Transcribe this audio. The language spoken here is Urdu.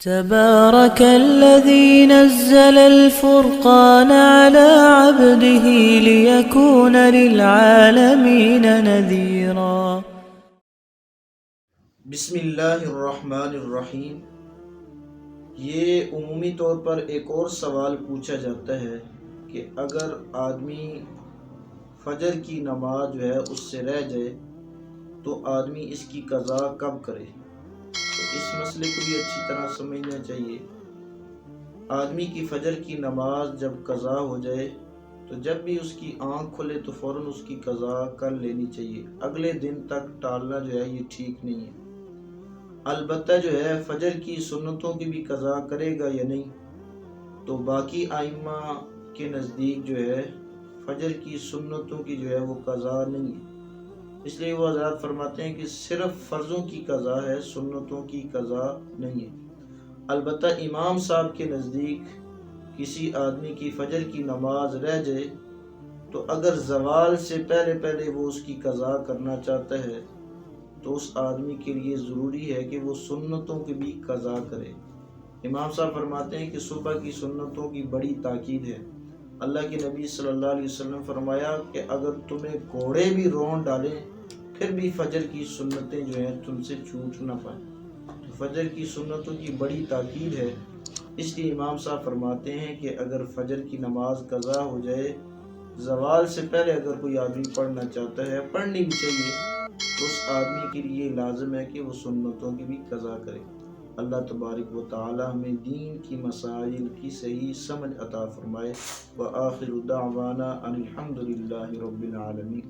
تبارك الذي نزل الفرقان على عبده ليكون للعالمين نذيرا. بسم اللہ الرحمن الرحیم. یہ عمومی طور پر ایک اور سوال پوچھا جاتا ہے کہ اگر آدمی فجر کی نماز جو ہے اس سے رہ جائے تو آدمی اس کی قضا کب کرے. تو اس مسئلے کو بھی اچھی طرح سمجھنا چاہیے. آدمی کی فجر کی نماز جب قضا ہو جائے تو جب بھی اس کی آنکھ کھلے تو فوراً اس کی قضا کر لینی چاہیے. اگلے دن تک ٹالنا جو ہے یہ ٹھیک نہیں ہے. البتہ جو ہے فجر کی سنتوں کی بھی قضا کرے گا یا نہیں، تو باقی ائمہ کے نزدیک جو ہے فجر کی سنتوں کی جو ہے وہ قضا نہیں ہے. اس لیے وہ حضرات فرماتے ہیں کہ صرف فرضوں کی قضا ہے، سنتوں کی قضا نہیں ہے. البتہ امام صاحب کے نزدیک کسی آدمی کی فجر کی نماز رہ جائے تو اگر زوال سے پہلے وہ اس کی قضا کرنا چاہتا ہے تو اس آدمی کے لیے ضروری ہے کہ وہ سنتوں کی بھی قضا کرے. امام صاحب فرماتے ہیں کہ صبح کی سنتوں کی بڑی تاکید ہے. اللہ کے نبی صلی اللہ علیہ وسلم فرمایا کہ اگر تمہیں گھوڑے بھی رون ڈالیں پھر بھی فجر کی سنتیں جو ہیں تم سے چھوٹ نہ پائیں. تو فجر کی سنتوں کی بڑی تاکید ہے. اس لیے امام صاحب فرماتے ہیں کہ اگر فجر کی نماز قضا ہو جائے، زوال سے پہلے اگر کوئی آدمی پڑھنا چاہتا ہے، پڑھنی بھی چاہیے، تو اس آدمی کے لیے لازم ہے کہ وہ سنتوں کی بھی قضا کرے. اللہ تبارک و تعالی ہمیں دین کی مسائل کی صحیح سمجھ عطا فرمائے. وآخر دعوانا ان الحمد للہ رب العالمین.